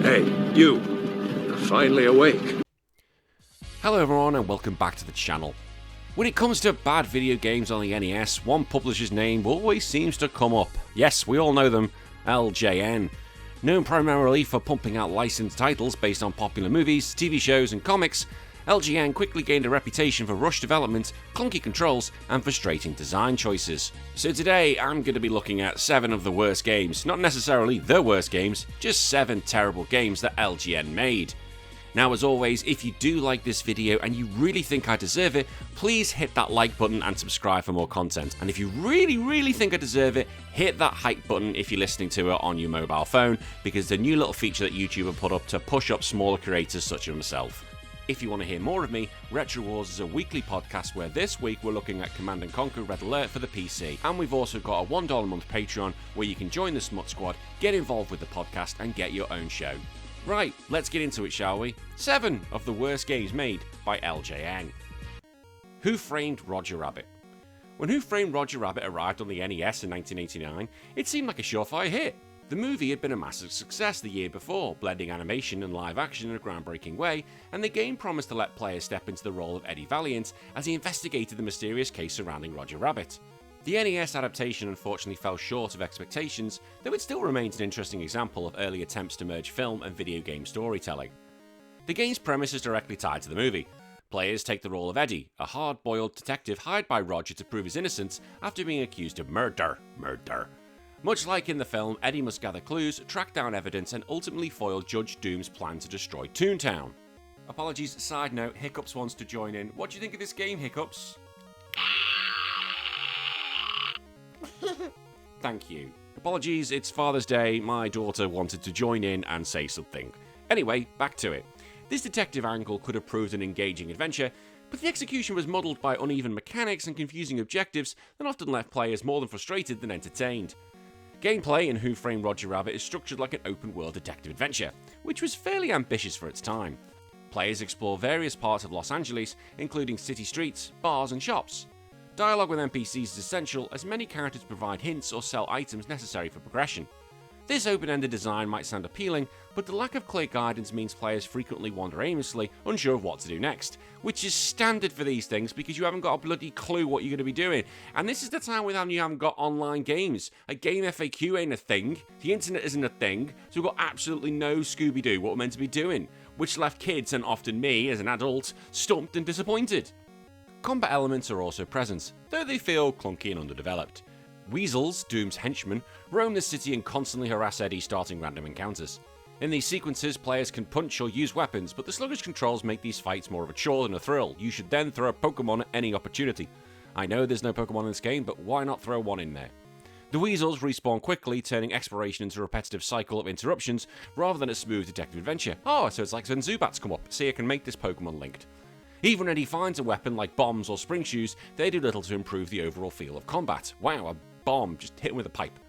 Hey, you. You're finally awake. Hello everyone and welcome back to the channel. When it comes to bad video games on the NES, one publisher's name always seems to come up. Yes, we all know them, LJN. Known primarily for pumping out licensed titles based on popular movies, TV shows and comics, LJN quickly gained a reputation for rushed development, clunky controls, and frustrating design choices. So today I'm going to be looking at 7 of the worst games, not necessarily the worst games, just 7 terrible games that LJN made. Now as always, if you do like this video and you really think I deserve it, please hit that like button and subscribe for more content. And if you really think I deserve it, hit that hype button if you're listening to it on your mobile phone, because the new little feature that YouTube have put up to push up smaller creators such as myself. If you want to hear more of me, Retro Wars is a weekly podcast where this week we're looking at Command & Conquer Red Alert for the PC. And we've also got a $1 a month Patreon where you can join the Smut Squad, get involved with the podcast and get your own show. Right, let's get into it, shall we? 7 of the worst games made by LJN. Who Framed Roger Rabbit? When Who Framed Roger Rabbit arrived on the NES in 1989, it seemed like a surefire hit. The movie had been a massive success the year before, blending animation and live action in a groundbreaking way, and the game promised to let players step into the role of Eddie Valiant as he investigated the mysterious case surrounding Roger Rabbit. The NES adaptation unfortunately fell short of expectations, though it still remains an interesting example of early attempts to merge film and video game storytelling. The game's premise is directly tied to the movie. Players take the role of Eddie, a hard-boiled detective hired by Roger to prove his innocence after being accused of murder. Much like in the film, Eddie must gather clues, track down evidence, and ultimately foil Judge Doom's plan to destroy Toontown. Apologies, side note, Hiccups wants to join in. What do you think of this game, Hiccups? Thank you. Apologies, it's Father's Day, my daughter wanted to join in and say something. Anyway, back to it. This detective angle could have proved an engaging adventure, but the execution was muddled by uneven mechanics and confusing objectives that often left players more than frustrated than entertained. Gameplay in Who Framed Roger Rabbit is structured like an open-world detective adventure, which was fairly ambitious for its time. Players explore various parts of Los Angeles, including city streets, bars and shops. Dialogue with NPCs is essential, as many characters provide hints or sell items necessary for progression. This open-ended design might sound appealing, but the lack of clear guidance means players frequently wander aimlessly, unsure of what to do next, which is standard for these things because you haven't got a bloody clue what you're going to be doing. And this is the time when you haven't got online games. A game FAQ ain't a thing, the internet isn't a thing, so we've got absolutely no Scooby-Doo what we're meant to be doing, which left kids, and often me as an adult, stumped and disappointed. Combat elements are also present, though they feel clunky and underdeveloped. Weasels, Doom's henchmen, roam the city and constantly harass Eddie, starting random encounters. In these sequences, players can punch or use weapons, but the sluggish controls make these fights more of a chore than a thrill. You should then throw a Pokemon at any opportunity. I know there's no Pokemon in this game, but why not throw one in there? The Weasels respawn quickly, turning exploration into a repetitive cycle of interruptions rather than a smooth detective adventure. Oh, so it's like when Zubats come up. See, I can make this Pokemon linked. Even when he finds a weapon like bombs or spring shoes, they do little to improve the overall feel of combat. Wow, a bomb, just hit him with a pipe.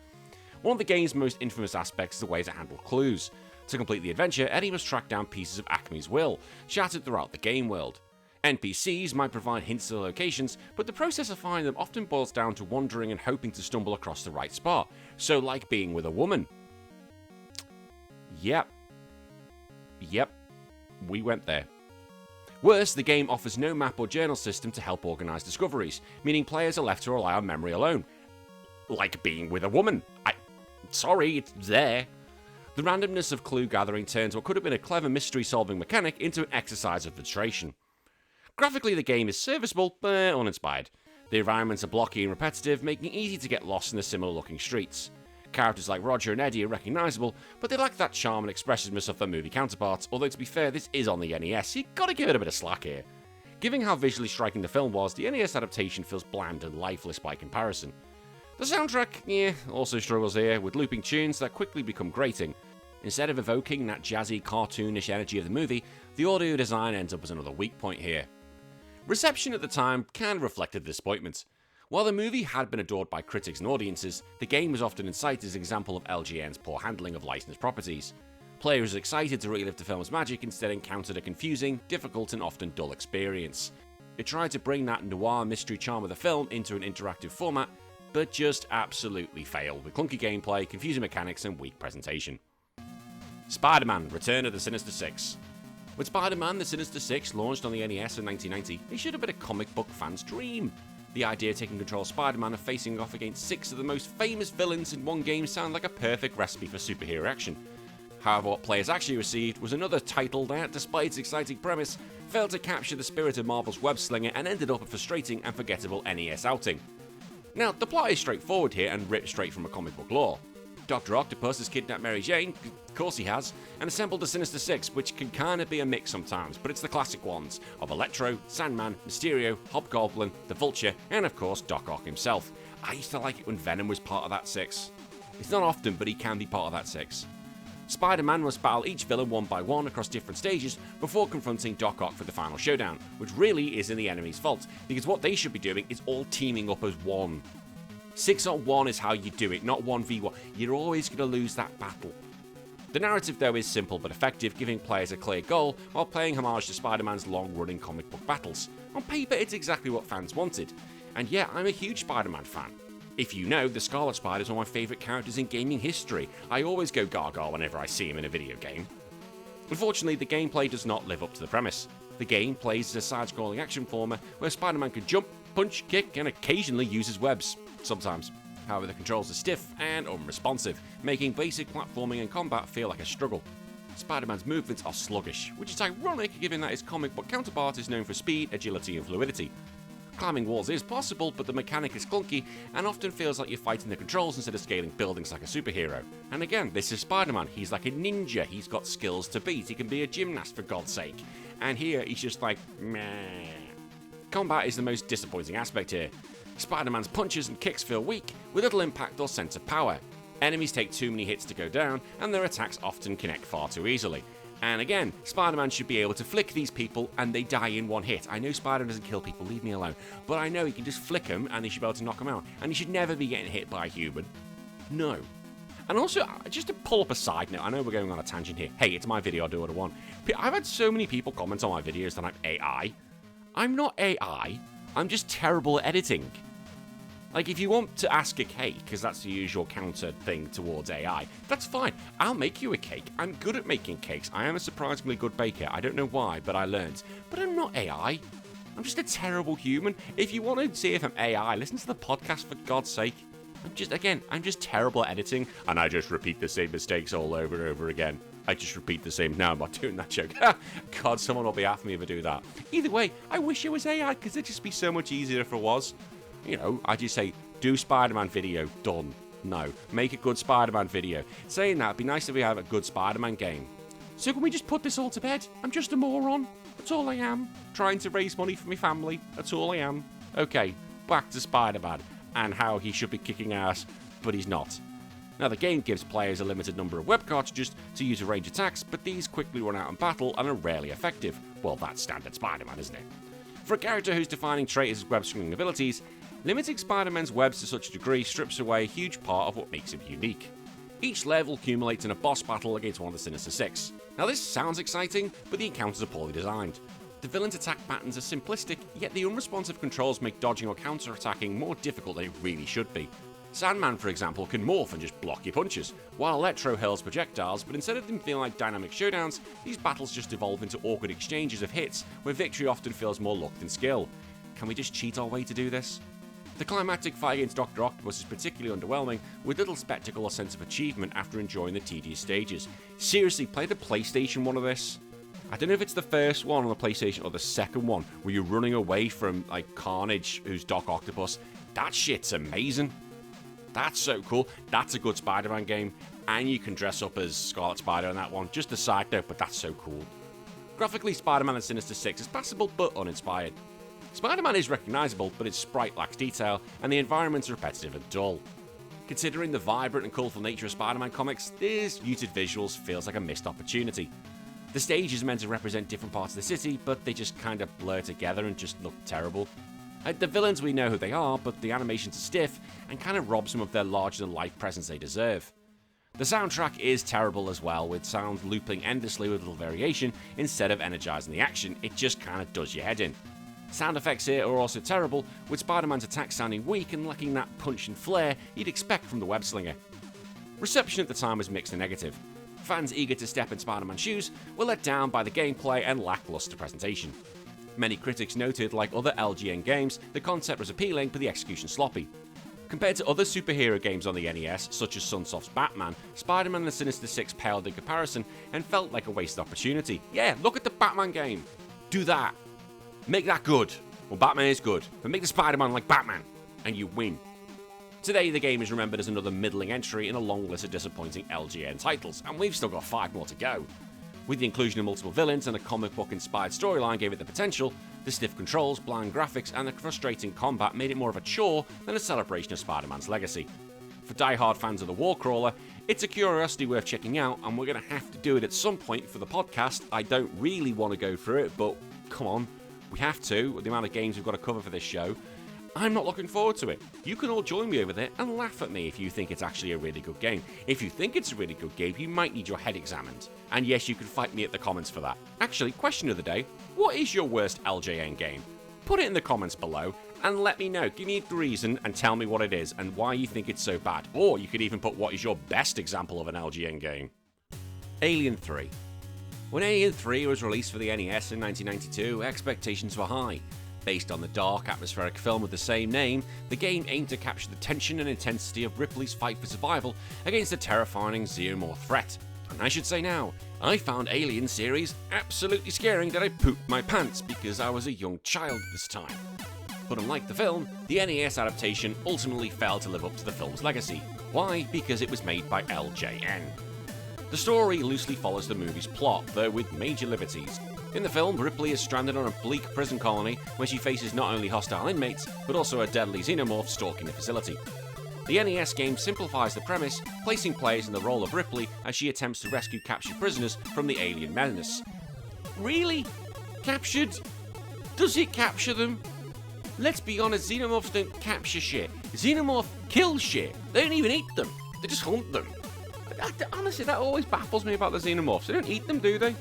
One of the game's most infamous aspects is the way to handle clues. To complete the adventure, Eddie must track down pieces of Acme's will, shattered throughout the game world. NPCs might provide hints to the locations, but the process of finding them often boils down to wandering and hoping to stumble across the right spot. So like being with a woman. Yep, we went there. Worse, the game offers no map or journal system to help organise discoveries, meaning players are left to rely on memory alone. Like being with a woman. Sorry, it's there. The randomness of clue gathering turns what could have been a clever mystery-solving mechanic into an exercise of frustration. Graphically, the game is serviceable, but uninspired. The environments are blocky and repetitive, making it easy to get lost in the similar-looking streets. Characters like Roger and Eddie are recognisable, but they lack that charm and expressiveness of their movie counterparts, although to be fair, this is on the NES, you gotta give it a bit of slack here. Given how visually striking the film was, the NES adaptation feels bland and lifeless by comparison. The soundtrack, also struggles here, with looping tunes that quickly become grating. Instead of evoking that jazzy, cartoonish energy of the movie, the audio design ends up as another weak point here. Reception at the time kind of reflected the disappointment. While the movie had been adored by critics and audiences, the game was often cited as an example of LJN's poor handling of licensed properties. Players excited to relive the film's magic instead encountered a confusing, difficult and often dull experience. It tried to bring that noir mystery charm of the film into an interactive format, but just absolutely failed with clunky gameplay, confusing mechanics and weak presentation. Spider-Man: Return of the Sinister Six. When Spider-Man: The Sinister Six launched on the NES in 1990, it should have been a comic book fan's dream. The idea of taking control of Spider-Man and facing off against 6 of the most famous villains in one game sounded like a perfect recipe for superhero action. However, what players actually received was another title that, despite its exciting premise, failed to capture the spirit of Marvel's web slinger and ended up a frustrating and forgettable NES outing. Now, the plot is straightforward here and ripped straight from a comic book lore. Dr. Octopus has kidnapped Mary Jane, of course he has, and assembled the Sinister Six, which can kinda be a mix sometimes, but it's the classic ones of Electro, Sandman, Mysterio, Hobgoblin, the Vulture, and of course Doc Ock himself. I used to like it when Venom was part of that six. It's not often, but he can be part of that six. Spider-Man must battle each villain one by one across different stages before confronting Doc Ock for the final showdown, which really isn't the enemy's fault, because what they should be doing is all teaming up as one. 6-on-1 is how you do it, not 1v1. You're always going to lose that battle. The narrative, though, is simple but effective, giving players a clear goal while paying homage to Spider-Man's long-running comic book battles. On paper, it's exactly what fans wanted. And yeah, I'm a huge Spider-Man fan. If you know, the Scarlet Spider is one of my favourite characters in gaming history. I always go gaga whenever I see him in a video game. Unfortunately, the gameplay does not live up to the premise. The game plays as a side-scrolling action platformer where Spider-Man can jump, punch, kick, and occasionally uses webs. Sometimes. However, the controls are stiff and unresponsive, making basic platforming and combat feel like a struggle. Spider-Man's movements are sluggish, which is ironic given that his comic book counterpart is known for speed, agility, and fluidity. Climbing walls is possible, but the mechanic is clunky and often feels like you're fighting the controls instead of scaling buildings like a superhero. And again, this is Spider-Man. He's like a ninja. He's got skills to beat. He can be a gymnast, for God's sake. And here, he's just like, meh. Combat is the most disappointing aspect here. Spider-Man's punches and kicks feel weak, with little impact or sense of power. Enemies take too many hits to go down, and their attacks often connect far too easily. And again, Spider-Man should be able to flick these people and they die in one hit. I know Spider-Man doesn't kill people, leave me alone. But I know he can just flick them and he should be able to knock them out. And he should never be getting hit by a human. No. And also, just to pull up a side note, I know we're going on a tangent here. Hey, it's my video, I'll do what I want. I've had so many people comment on my videos that I'm AI. I'm not AI, I'm just terrible at editing. Like, if you want to ask a cake, because that's the usual counter thing towards AI, that's fine. I'll make you a cake. I'm good at making cakes. I am a surprisingly good baker. I don't know why, but I learned. But I'm not AI. I'm just a terrible human. If you want to see if I'm AI, listen to the podcast, for God's sake. I'm just terrible at editing, and I just repeat the same mistakes all over and over again. I just repeat the same. No, I'm not doing that joke. God, someone will be after me if I do that. Either way, I wish it was AI, because it'd just be so much easier if it was. You know, I just say, do Spider-Man video, done. No, make a good Spider-Man video. Saying that, it'd be nice if we have a good Spider-Man game. So can we just put this all to bed? I'm just a moron. That's all I am. Trying to raise money for my family. That's all I am. Okay, back to Spider-Man and how he should be kicking ass, but he's not. Now, the game gives players a limited number of web cartridges to use to range attacks, but these quickly run out in battle and are rarely effective. Well, that's standard Spider-Man, isn't it? For a character whose defining trait is his web-swinging abilities, limiting Spider-Man's webs to such a degree strips away a huge part of what makes him unique. Each level accumulates in a boss battle against one of the Sinister Six. Now, this sounds exciting, but the encounters are poorly designed. The villain's attack patterns are simplistic, yet the unresponsive controls make dodging or counter-attacking more difficult than it really should be. Sandman, for example, can morph and just block your punches, while Electro hurls projectiles, but instead of them feeling like dynamic showdowns, these battles just evolve into awkward exchanges of hits, where victory often feels more luck than skill. Can we just cheat our way to do this? The climactic fight against Dr. Octopus is particularly underwhelming, with little spectacle or sense of achievement after enjoying the tedious stages. Seriously, play the PlayStation one of this. I don't know if it's the first one on the PlayStation or the second one, where you're running away from, like, Carnage, who's Doc Octopus. That shit's amazing. That's so cool. That's a good Spider-Man game, and you can dress up as Scarlet Spider in that one. Just a side note, but that's so cool. Graphically, Spider-Man and Sinister Six is passable, but uninspired. Spider-Man is recognisable, but its sprite lacks detail, and the environments are repetitive and dull. Considering the vibrant and colourful nature of Spider-Man comics, these muted visuals feels like a missed opportunity. The stage is meant to represent different parts of the city, but they just kind of blur together and just look terrible. The villains, we know who they are, but the animations are stiff and kind of robs them of their larger-than-life presence they deserve. The soundtrack is terrible as well, with sound looping endlessly with little variation instead of energising the action. It just kind of does your head in. Sound effects here are also terrible, with Spider-Man's attacks sounding weak and lacking that punch and flair you'd expect from the web slinger. Reception at the time was mixed and negative. fans eager to step in Spider-Man's shoes were let down by the gameplay and lackluster presentation. Many critics noted, like other LJN games, the concept was appealing but the execution sloppy. Compared to other superhero games on the NES, such as Sunsoft's Batman, Spider-Man and Sinister 6 paled in comparison and felt like a wasted opportunity. Yeah, look at the Batman game. Do that. Make that good. Well, Batman is good, but make the Spider-Man like Batman, and you win. Today, the game is remembered as another middling entry in a long list of disappointing LJN titles, and we've still got 5 more to go. With the inclusion of multiple villains and a comic book-inspired storyline gave it the potential, the stiff controls, bland graphics, and the frustrating combat made it more of a chore than a celebration of Spider-Man's legacy. For die-hard fans of the Warcrawler, it's a curiosity worth checking out, and we're going to have to do it at some point for the podcast. I don't really want to go through it, but come on, we have to, with the amount of games we've got to cover for this show. I'm not looking forward to it. You can all join me over there and laugh at me if you think it's actually a really good game. If you think it's a really good game, you might need your head examined. And yes, you can fight me at the comments for that. Actually, question of the day, what is your worst LJN game? Put it in the comments below and let me know. Give me the reason and tell me what it is and why you think it's so bad. Or you could even put what is your best example of an LJN game. Alien 3. When Alien 3 was released for the NES in 1992, expectations were high. Based on the dark, atmospheric film with the same name, the game aimed to capture the tension and intensity of Ripley's fight for survival against a terrifying xenomorph threat. And I should say now, I found Alien series absolutely scaring that I pooped my pants because I was a young child this time. But unlike the film, the NES adaptation ultimately failed to live up to the film's legacy. Why? Because it was made by LJN. The story loosely follows the movie's plot, though with major liberties. In the film, Ripley is stranded on a bleak prison colony where she faces not only hostile inmates, but also a deadly xenomorph stalking the facility. The NES game simplifies the premise, placing players in the role of Ripley as she attempts to rescue captured prisoners from the alien menace. Really? Captured? Does it capture them? Let's be honest, xenomorphs don't capture shit. Xenomorph kill shit. They don't even eat them. They just hunt them. Honestly, that always baffles me about the xenomorphs. They don't eat them, do they?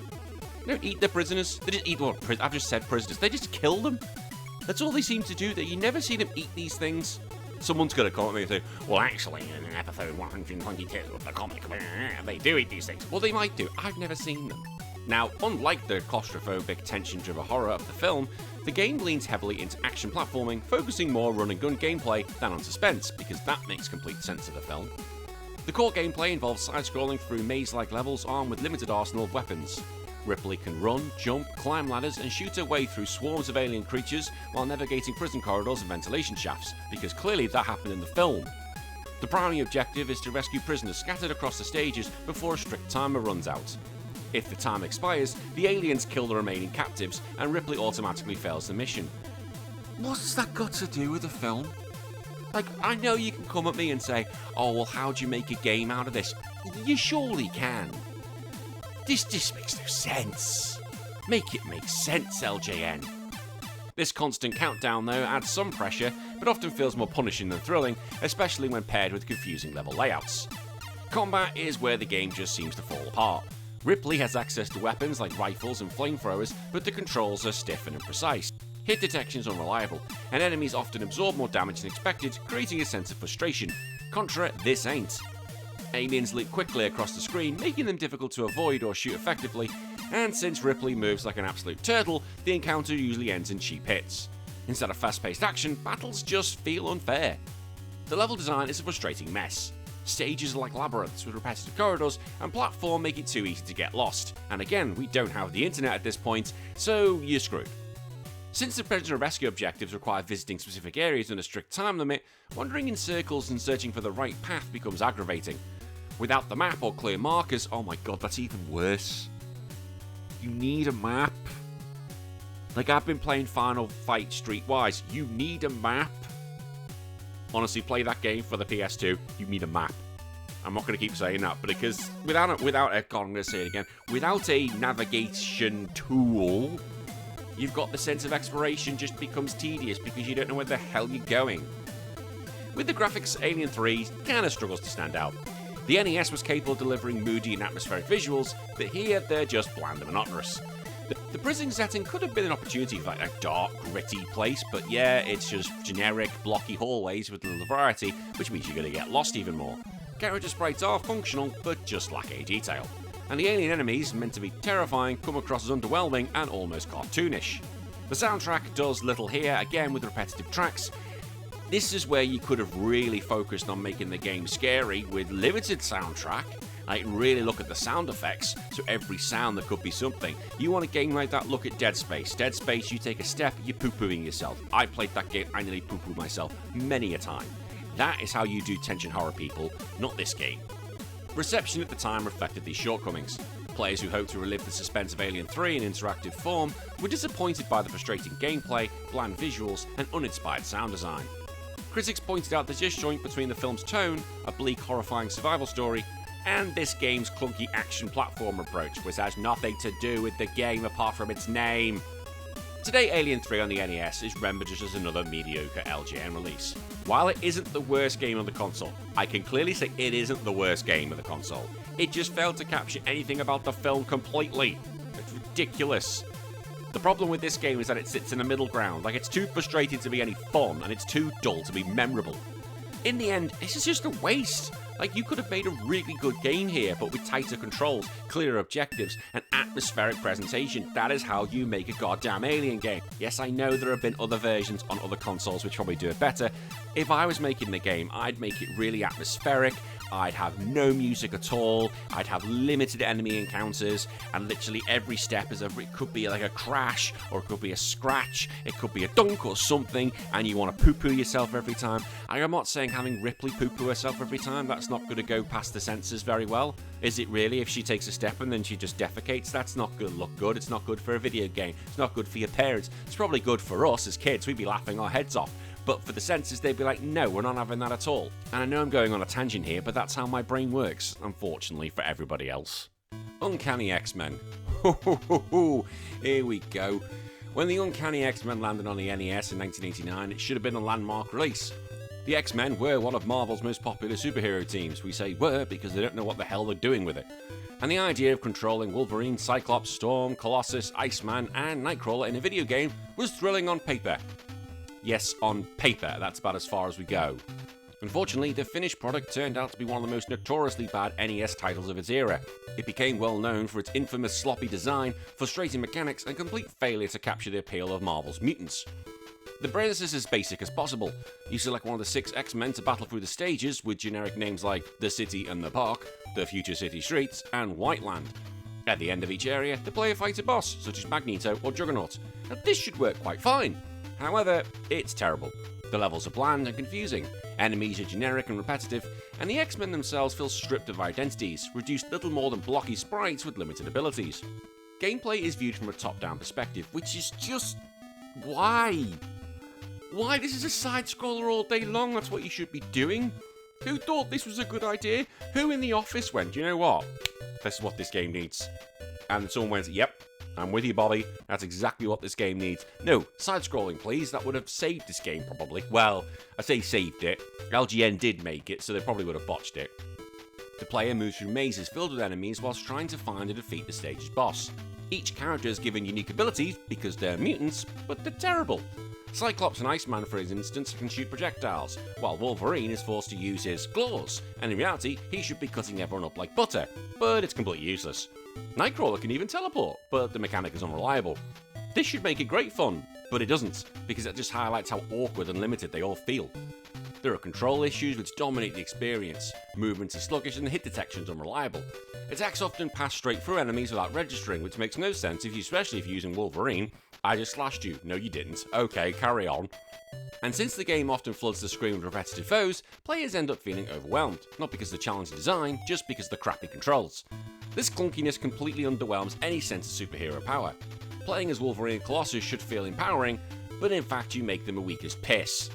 They don't eat the prisoners. They just eat I've just said prisoners. They just kill them. That's all they seem to do. That you never see them eat these things. Someone's going to come at me and say, well, actually, in episode 122 of the comic, they do eat these things. Well, they might do. I've never seen them. Now, unlike the claustrophobic, tension-driven horror of the film, the game leans heavily into action platforming, focusing more on run-and-gun gameplay than on suspense, because that makes complete sense of the film. The core gameplay involves side-scrolling through maze-like levels armed with limited arsenal of weapons. Ripley can run, jump, climb ladders, and shoot her way through swarms of alien creatures while navigating prison corridors and ventilation shafts, because clearly that happened in the film. The primary objective is to rescue prisoners scattered across the stages before a strict timer runs out. If the time expires, the aliens kill the remaining captives, and Ripley automatically fails the mission. What's that got to do with the film? Like, I know you can come at me and say, oh, well, how'd you make a game out of this? You surely can. This makes no sense. Make it make sense, LJN. This constant countdown, though, adds some pressure, but often feels more punishing than thrilling, especially when paired with confusing level layouts. Combat is where the game just seems to fall apart. Ripley has access to weapons like rifles and flamethrowers, but the controls are stiff and imprecise. Hit detection is unreliable, and enemies often absorb more damage than expected, creating a sense of frustration. Contra, this ain't. Aliens leap quickly across the screen, making them difficult to avoid or shoot effectively, and since Ripley moves like an absolute turtle, the encounter usually ends in cheap hits. Instead of fast-paced action, battles just feel unfair. The level design is a frustrating mess. Stages are like labyrinths with repetitive corridors, and platform make it too easy to get lost. And again, we don't have the internet at this point, so you're screwed. Since the prisoner rescue objectives require visiting specific areas and a strict time limit, wandering in circles and searching for the right path becomes aggravating. Without the map or clear markers, oh my god, that's even worse. You need a map. Like, I've been playing Final Fight Streetwise. You need a map. Honestly, play that game for the PS2. You need a map. I'm not going to keep saying that, but because without I'm going to say it again. Without a navigation tool, you've got the sense of exploration just becomes tedious because you don't know where the hell you're going. With the graphics, Alien 3 kinda struggles to stand out. The NES was capable of delivering moody and atmospheric visuals, but here they're just bland and monotonous. The prison setting could have been an opportunity for a dark, gritty place, but yeah, it's just generic, blocky hallways with little variety, which means you're going to get lost even more. Character sprites are functional, but just lack a detail. and the alien enemies, meant to be terrifying, come across as underwhelming and almost cartoonish. The soundtrack does little here, again with repetitive tracks. This is where you could have really focused on making the game scary with limited soundtrack. Like, really look at the sound effects, so every sound there could be something. You want a game like that, look at Dead Space. Dead Space, you take a step, you're poo-pooing yourself. I played that game, I nearly poo-pooed myself many a time. That is how you do tension horror, people, not this game. Reception at the time reflected these shortcomings. Players who hoped to relive the suspense of Alien 3 in interactive form were disappointed by the frustrating gameplay, bland visuals, and uninspired sound design. Critics pointed out the disjoint between the film's tone, a bleak, horrifying survival story, and this game's clunky action platform approach, which has nothing to do with the game apart from its name. Today, Alien 3 on the NES is remembered as another mediocre LJN release. While it isn't the worst game on the console, I can clearly say it isn't the worst game of the console. It just failed to capture anything about the film completely. It's ridiculous. The problem with this game is that it sits in the middle ground, like it's too frustrating to be any fun, and it's too dull to be memorable. In the end, this is just a waste. Like, you could have made a really good game here, but with tighter controls, clearer objectives, and atmospheric presentation. That is how you make a goddamn Alien game. Yes, I know there have been other versions on other consoles which probably do it better. If I was making the game, I'd make it really atmospheric, I'd have no music at all, I'd have limited enemy encounters, and literally every step is it could be like a crash, or it could be a scratch, it could be a dunk or something, and you want to poo-poo yourself every time. I'm not saying having Ripley poo-poo herself every time, that's not going to go past the censors very well. Is it really? If she takes a step and then she just defecates, that's not going to look good. It's not good for a video game. It's not good for your parents. It's probably good for us as kids. We'd be laughing our heads off. But for the censors, they'd be like, no, we're not having that at all. And I know I'm going on a tangent here, but that's how my brain works, unfortunately for everybody else. Uncanny X-Men. Here we go. When the Uncanny X-Men landed on the NES in 1989, it should have been a landmark release. The X-Men were one of Marvel's most popular superhero teams. We say were because they don't know what the hell they're doing with it. And the idea of controlling Wolverine, Cyclops, Storm, Colossus, Iceman, and Nightcrawler in a video game was thrilling on paper. Yes, on paper, that's about as far as we go. Unfortunately, the finished product turned out to be one of the most notoriously bad NES titles of its era. It became well known for its infamous sloppy design, frustrating mechanics, and complete failure to capture the appeal of Marvel's mutants. The premise is as basic as possible. You select one of the 6 X-Men to battle through the stages with generic names like The City and the Park, The Future City Streets, and Whiteland. At the end of each area, the player fights a boss, such as Magneto or Juggernaut. Now, this should work quite fine. However, it's terrible. The levels are bland and confusing, enemies are generic and repetitive, and the X-Men themselves feel stripped of identities, reduced little more than blocky sprites with limited abilities. Gameplay is viewed from a top-down perspective, which is just... why? Why? This is a side-scroller all day long, that's what you should be doing. Who thought this was a good idea? Who in the office went, you know what? This is what this game needs. And someone went, yep, I'm with you, Bobby. That's exactly what this game needs. No, side-scrolling, please. That would have saved this game, probably. Well, I say saved it. LJN did make it, so they probably would have botched it. The player moves through mazes filled with enemies whilst trying to find and defeat the stage's boss. Each character is given unique abilities because they're mutants, but they're terrible. Cyclops and Iceman, for instance, can shoot projectiles, while Wolverine is forced to use his claws, and in reality, he should be cutting everyone up like butter, but it's completely useless. Nightcrawler can even teleport, but the mechanic is unreliable. This should make it great fun, but it doesn't, because it just highlights how awkward and limited they all feel. There are control issues which dominate the experience, movements are sluggish and the hit detection is unreliable. Attacks often pass straight through enemies without registering, which makes no sense especially if you're using Wolverine. I just slashed you. No, you didn't. Okay, carry on. And since the game often floods the screen with repetitive foes, players end up feeling overwhelmed, not because of the challenging design, just because of the crappy controls. This clunkiness completely underwhelms any sense of superhero power. Playing as Wolverine and Colossus should feel empowering, but in fact you make them a weak as piss.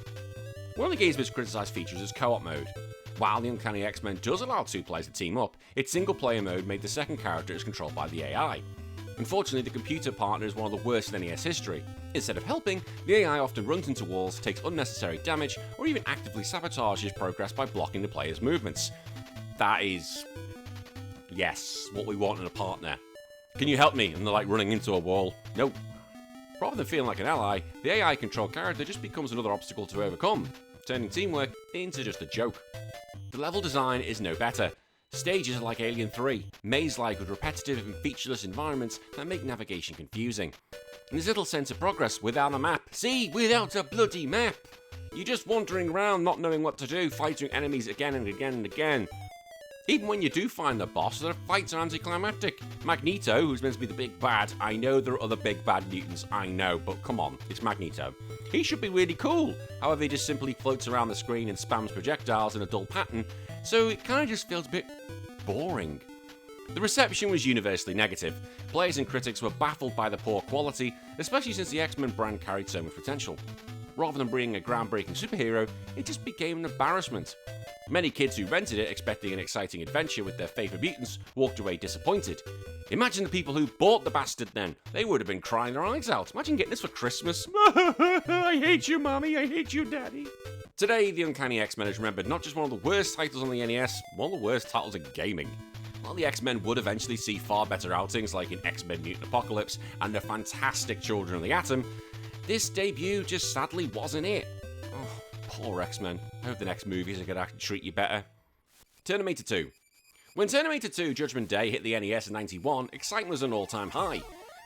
One of the game's most criticised features is co-op mode. While the Uncanny X-Men does allow 2 players to team up, its single-player mode made the second character is controlled by the AI. Unfortunately, the computer partner is one of the worst in NES history. Instead of helping, the AI often runs into walls, takes unnecessary damage, or even actively sabotages progress by blocking the player's movements. That is... yes, what we want in a partner. Can you help me? And they're like running into a wall. Nope. Rather than feeling like an ally, the AI-controlled character just becomes another obstacle to overcome, turning teamwork into just a joke. The level design is no better. Stages are like Alien 3, maze-like with repetitive and featureless environments that make navigation confusing. And there's little sense of progress without a map. See, without a bloody map! You're just wandering around not knowing what to do, fighting enemies again and again and again. Even when you do find the boss, the fights are anticlimactic. Magneto, who's meant to be the big bad, I know there are other big bad mutants, I know, but come on, it's Magneto. He should be really cool. However, he just simply floats around the screen and spams projectiles in a dull pattern, so it kind of just feels a bit boring. The reception was universally negative. Players and critics were baffled by the poor quality, especially since the X-Men brand carried so much potential. Rather than bringing a groundbreaking superhero, it just became an embarrassment. Many kids who rented it expecting an exciting adventure with their favourite mutants walked away disappointed. Imagine the people who bought the bastard then. They would have been crying their eyes out. Imagine getting this for Christmas. I hate you, Mommy. I hate you, Daddy. Today, the Uncanny X-Men is remembered not just one of the worst titles on the NES, one of the worst titles in gaming. While the X-Men would eventually see far better outings like in X-Men Mutant Apocalypse and the fantastic Children of the Atom, this debut just sadly wasn't it. Oh, poor X-Men. I hope the next movies are going to actually treat you better. Terminator 2. When Terminator 2 Judgment Day hit the NES in '91, excitement was at an all-time high.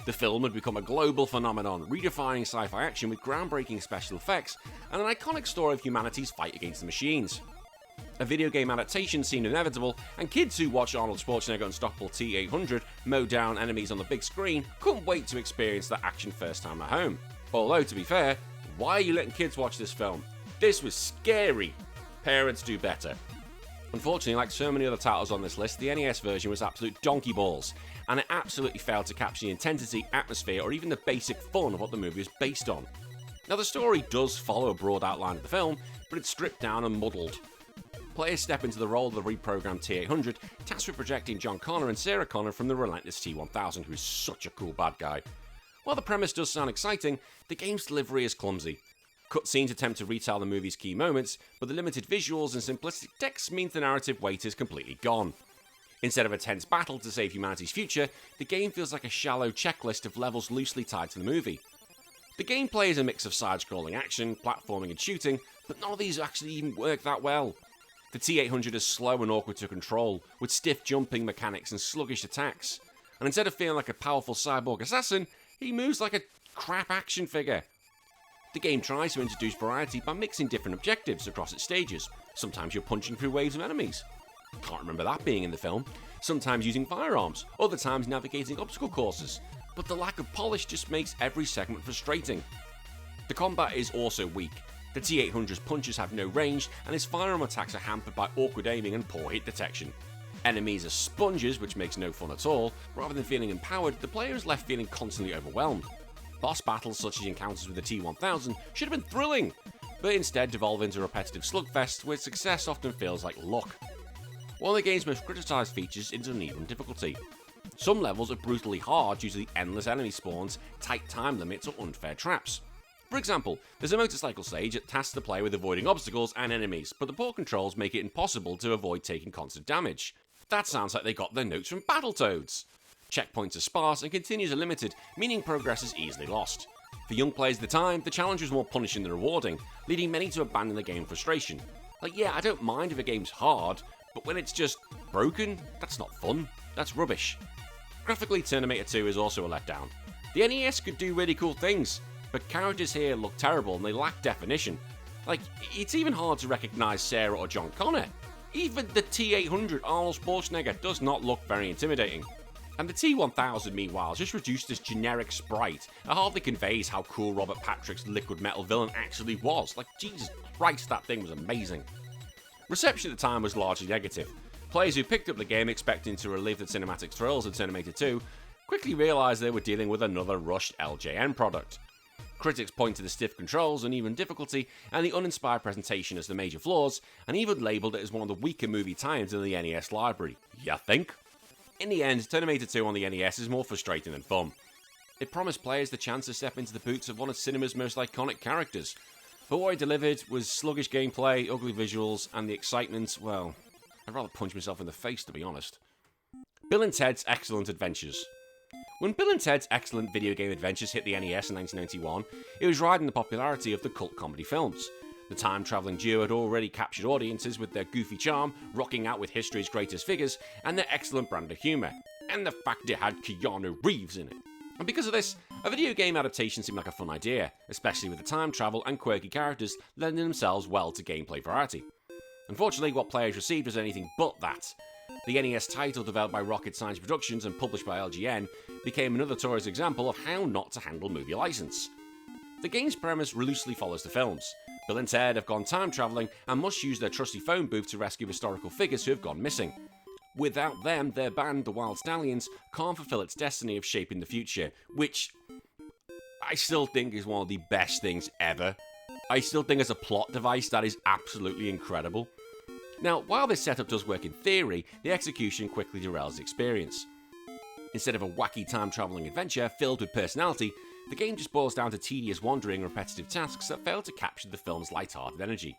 The film had become a global phenomenon, redefining sci-fi action with groundbreaking special effects and an iconic story of humanity's fight against the machines. A video game adaptation seemed inevitable, and kids who watched Arnold Schwarzenegger Unstoppable T-800 mow down enemies on the big screen couldn't wait to experience that action first time at home. Although, to be fair, why are you letting kids watch this film? This was scary. Parents do better. Unfortunately, like so many other titles on this list, the NES version was absolute donkey balls, and it absolutely failed to capture the intensity, atmosphere, or even the basic fun of what the movie was based on. Now, the story does follow a broad outline of the film, but it's stripped down and muddled. Players step into the role of the reprogrammed T-800, tasked with projecting John Connor and Sarah Connor from the relentless T-1000, who is such a cool bad guy. While the premise does sound exciting, the game's delivery is clumsy. Cutscenes attempt to retell the movie's key moments, but the limited visuals and simplistic text means the narrative weight is completely gone. Instead of a tense battle to save humanity's future, the game feels like a shallow checklist of levels loosely tied to the movie. The gameplay is a mix of side-scrolling action, platforming and shooting, but none of these actually even work that well. The T-800 is slow and awkward to control, with stiff jumping mechanics and sluggish attacks. And instead of feeling like a powerful cyborg assassin, he moves like a crap action figure. The game tries to introduce variety by mixing different objectives across its stages. Sometimes you're punching through waves of enemies. Can't remember that being in the film. Sometimes using firearms, other times navigating obstacle courses. But the lack of polish just makes every segment frustrating. The combat is also weak. The T-800's punches have no range, and his firearm attacks are hampered by awkward aiming and poor hit detection. Enemies are sponges, which makes no fun at all. Rather than feeling empowered, the player is left feeling constantly overwhelmed. Boss battles such as encounters with the T-1000 should have been thrilling, but instead devolve into repetitive slugfests where success often feels like luck. One of the game's most criticised features is uneven difficulty. Some levels are brutally hard due to the endless enemy spawns, tight time limits, or unfair traps. For example, there's a motorcycle stage that tasks the player with avoiding obstacles and enemies, but the poor controls make it impossible to avoid taking constant damage. That sounds like they got their notes from Battletoads. Checkpoints are sparse and continues are limited, meaning progress is easily lost. For young players at the time, the challenge was more punishing than rewarding, leading many to abandon the game in frustration. Like, yeah, I don't mind if a game's hard, but when it's just broken, that's not fun. That's rubbish. Graphically, Terminator 2 is also a letdown. The NES could do really cool things, but characters here look terrible and they lack definition. Like, it's even hard to recognise Sarah or John Connor. Even the T-800 Arnold Schwarzenegger does not look very intimidating. And the T-1000, meanwhile, is just reduced as generic sprite. It hardly conveys how cool Robert Patrick's liquid metal villain actually was. Like, Jesus Christ, that thing was amazing. Reception at the time was largely negative. Players who picked up the game expecting to relive the cinematic thrills of Terminator 2 quickly realised they were dealing with another rushed LJN product. Critics point to the stiff controls, uneven difficulty, and the uninspired presentation as the major flaws, and even labelled it as one of the weaker movie tie-ins in the NES library. Ya think? In the end, Terminator 2 on the NES is more frustrating than fun. It promised players the chance to step into the boots of one of cinema's most iconic characters. But what it delivered was sluggish gameplay, ugly visuals, and the excitement, well, I'd rather punch myself in the face, to be honest. Bill and Ted's Excellent Adventures. When Bill and Ted's Excellent Video Game Adventures hit the NES in 1991, it was riding the popularity of the cult comedy films. The time-travelling duo had already captured audiences with their goofy charm, rocking out with history's greatest figures, and their excellent brand of humour, and the fact it had Keanu Reeves in it. And because of this, a video game adaptation seemed like a fun idea, especially with the time travel and quirky characters lending themselves well to gameplay variety. Unfortunately, what players received was anything but that. The NES title, developed by Rocket Science Productions and published by LJN, became another notorious example of how not to handle movie license. The game's premise loosely follows the films. Bill and Ted have gone time travelling and must use their trusty phone booth to rescue historical figures who have gone missing. Without them, their band, the Wild Stallions, can't fulfill its destiny of shaping the future, which I still think is one of the best things ever. I still think as a plot device that is absolutely incredible. Now, while this setup does work in theory, the execution quickly derails the experience. Instead of a wacky time-travelling adventure filled with personality, the game just boils down to tedious wandering and repetitive tasks that fail to capture the film's light-hearted energy.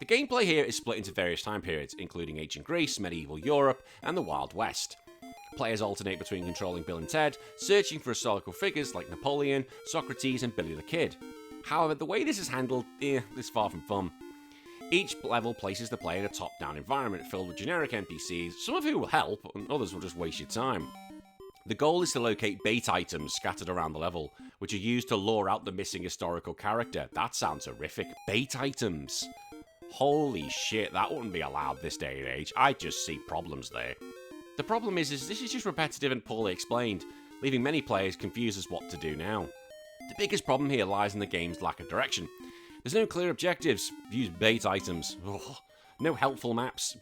The gameplay here is split into various time periods, including ancient Greece, medieval Europe, and the Wild West. Players alternate between controlling Bill and Ted, searching for historical figures like Napoleon, Socrates, and Billy the Kid. However, the way this is handled, is far from fun. Each level places the player in a top-down environment filled with generic NPCs, some of who will help, and others will just waste your time. The goal is to locate bait items scattered around the level, which are used to lure out the missing historical character. That sounds horrific. Bait items. Holy shit, that wouldn't be allowed this day and age. I just see problems there. The problem is this is just repetitive and poorly explained, leaving many players confused as what to do now. The biggest problem here lies in the game's lack of direction. There's no clear objectives, use bait items, no helpful maps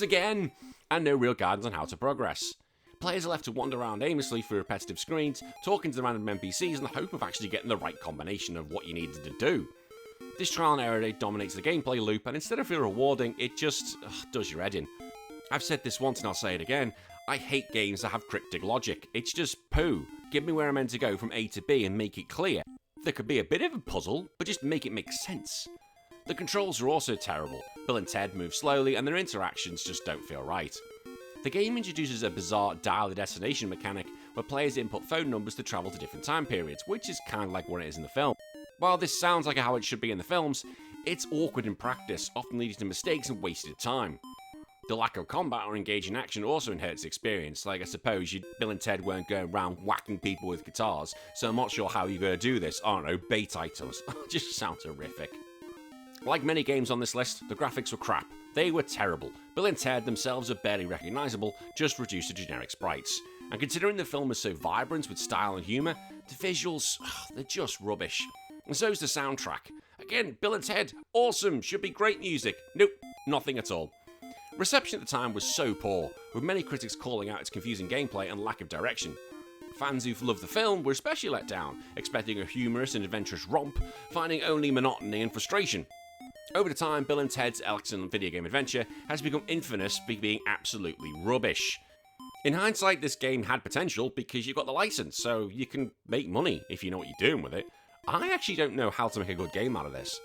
again, and no real guidance on how to progress. Players are left to wander around aimlessly through repetitive screens, talking to the random NPCs in the hope of actually getting the right combination of what you needed to do. This trial and error dominates the gameplay loop, and instead of feeling rewarding, it just does your head in. I've said this once and I'll say it again, I hate games that have cryptic logic. It's just poo. Give me where I'm meant to go from A to B and make it clear. There could be a bit of a puzzle, but just make it make sense. The controls are also terrible. Bill and Ted move slowly and their interactions just don't feel right. The game introduces a bizarre dial the destination mechanic where players input phone numbers to travel to different time periods, which is kind of like what it is in the film. While this sounds like how it should be in the films, it's awkward in practice, often leading to mistakes and wasted time. The lack of combat or engaging action also inherits the experience, like I suppose Bill and Ted weren't going around whacking people with guitars, so I'm not sure how you're going to do this, I don't know, bait items. Just sounds horrific. Like many games on this list, the graphics were crap. They were terrible. Bill and Ted themselves are barely recognisable, just reduced to generic sprites. And considering the film is so vibrant with style and humour, the visuals, they're just rubbish. And so's the soundtrack. Again, Bill and Ted, awesome, should be great music. Nope, nothing at all. Reception at the time was so poor, with many critics calling out its confusing gameplay and lack of direction. Fans who loved the film were especially let down, expecting a humorous and adventurous romp, finding only monotony and frustration. Over the time, Bill and Ted's excellent video game adventure has become infamous for being absolutely rubbish. In hindsight, this game had potential because you got the license, so you can make money if you know what you're doing with it. I actually don't know how to make a good game out of this.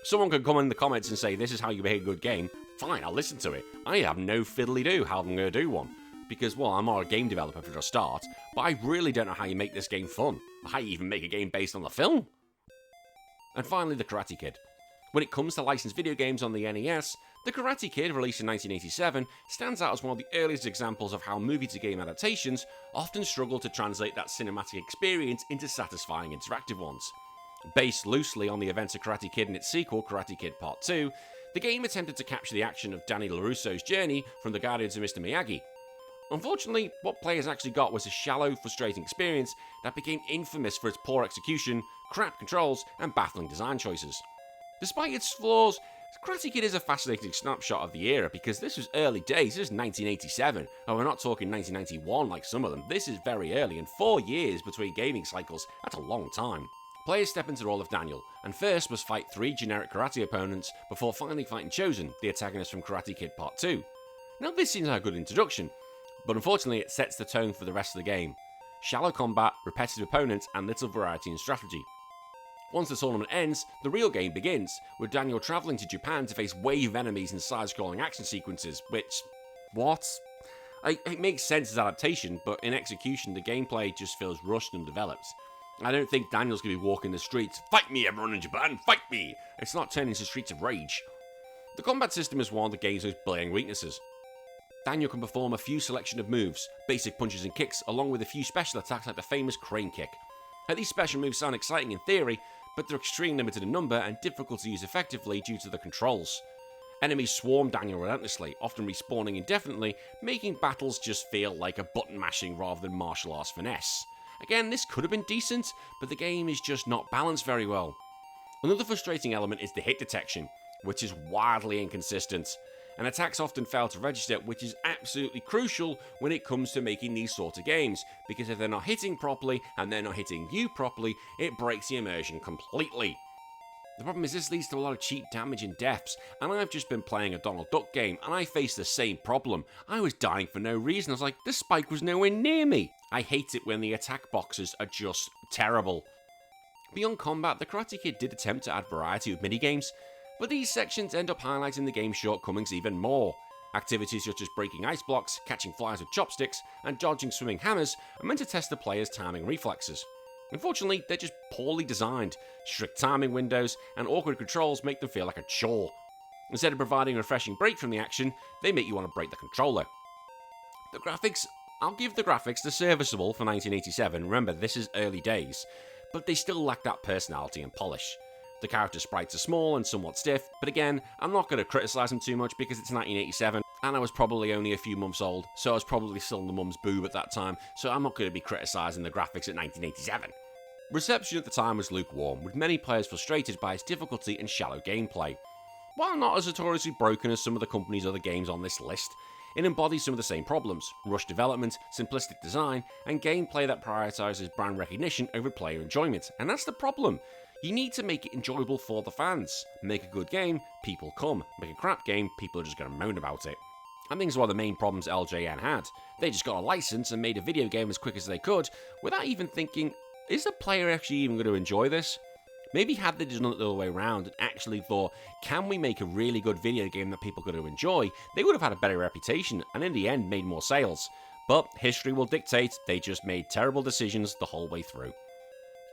Someone could come in the comments and say, this is how you make a good game. Fine, I'll listen to it. I have no fiddly-do how I'm going to do one. Because, well, I'm not a game developer for a start, but I really don't know how you make this game fun. How you even make a game based on the film. And finally, The Karate Kid. When it comes to licensed video games on the NES, The Karate Kid, released in 1987, stands out as one of the earliest examples of how movie-to-game adaptations often struggle to translate that cinematic experience into satisfying interactive ones. Based loosely on the events of Karate Kid and its sequel, Karate Kid Part 2, the game attempted to capture the action of Danny LaRusso's journey from the Guardians of Mr. Miyagi. Unfortunately, what players actually got was a shallow, frustrating experience that became infamous for its poor execution, crap controls, and baffling design choices. Despite its flaws, Karate Kid is a fascinating snapshot of the era because this was early days, this is 1987, and we're not talking 1991 like some of them, this is very early, and 4 years between gaming cycles, that's a long time. Players step into the role of Daniel, and first must fight 3 generic karate opponents before finally fighting Chosen, the antagonist from Karate Kid Part 2. Now this seems like a good introduction, but unfortunately it sets the tone for the rest of the game. Shallow combat, repetitive opponents, and little variety in strategy. Once the tournament ends, the real game begins, with Daniel travelling to Japan to face wave of enemies and side-scrolling action sequences, which... what? It makes sense as adaptation, but in execution the gameplay just feels rushed and developed. I don't think Daniel's going to be walking the streets, "Fight me everyone in Japan, fight me!" It's not turning into Streets of Rage. The combat system is one of the game's most blaring weaknesses. Daniel can perform a few selection of moves, basic punches and kicks, along with a few special attacks like the famous crane kick. Now, these special moves sound exciting in theory, but they're extremely limited in number and difficult to use effectively due to the controls. Enemies swarm Daniel relentlessly, often respawning indefinitely, making battles just feel like a button mashing rather than martial arts finesse. Again, this could have been decent, but the game is just not balanced very well. Another frustrating element is the hit detection, which is wildly inconsistent, and attacks often fail to register, which is absolutely crucial when it comes to making these sort of games, because if they're not hitting properly and they're not hitting you properly, it breaks the immersion completely. The problem is this leads to a lot of cheap damage and deaths, and I've just been playing a Donald Duck game and I faced the same problem. I was dying for no reason. I was like, this spike was nowhere near me. I hate it when the attack boxes are just terrible. Beyond combat, the Karate Kid did attempt to add variety with minigames, but these sections end up highlighting the game's shortcomings even more. Activities such as breaking ice blocks, catching flies with chopsticks, and dodging swimming hammers are meant to test the player's timing reflexes. Unfortunately, they're just poorly designed. Strict timing windows and awkward controls make them feel like a chore. Instead of providing a refreshing break from the action, they make you want to break the controller. The graphics, I'll give the graphics the serviceable for 1987, remember this is early days, but they still lack that personality and polish. The character sprites are small and somewhat stiff, but again, I'm not going to criticise them too much because it's 1987, and I was probably only a few months old, so I was probably still in the mum's boob at that time, so I'm not going to be criticising the graphics at 1987. Reception at the time was lukewarm, with many players frustrated by its difficulty and shallow gameplay. While not as notoriously broken as some of the company's other games on this list, it embodies some of the same problems: rushed development, simplistic design, and gameplay that prioritises brand recognition over player enjoyment, and that's the problem. You need to make it enjoyable for the fans. Make a good game, people come. Make a crap game, people are just going to moan about it. I think it's one of the main problems LJN had. They just got a license and made a video game as quick as they could, without even thinking, is the player actually even going to enjoy this? Maybe had they done it the other way around and actually thought, can we make a really good video game that people are going to enjoy, they would have had a better reputation and in the end made more sales. But history will dictate they just made terrible decisions the whole way through.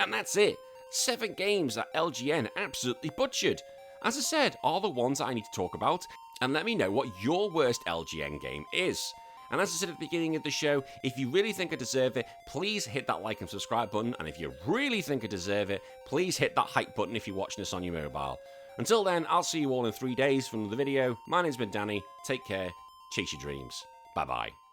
And that's it. 7 games that LJN absolutely butchered. As I said, are the ones that I need to talk about, and let me know what your worst LJN game is. And as I said at the beginning of the show, if you really think I deserve it, please hit that like and subscribe button, and if you really think I deserve it, please hit that hype button if you're watching this on your mobile. Until then, I'll see you all in 3 days for another video. My name's been Danny, take care, chase your dreams. Bye bye.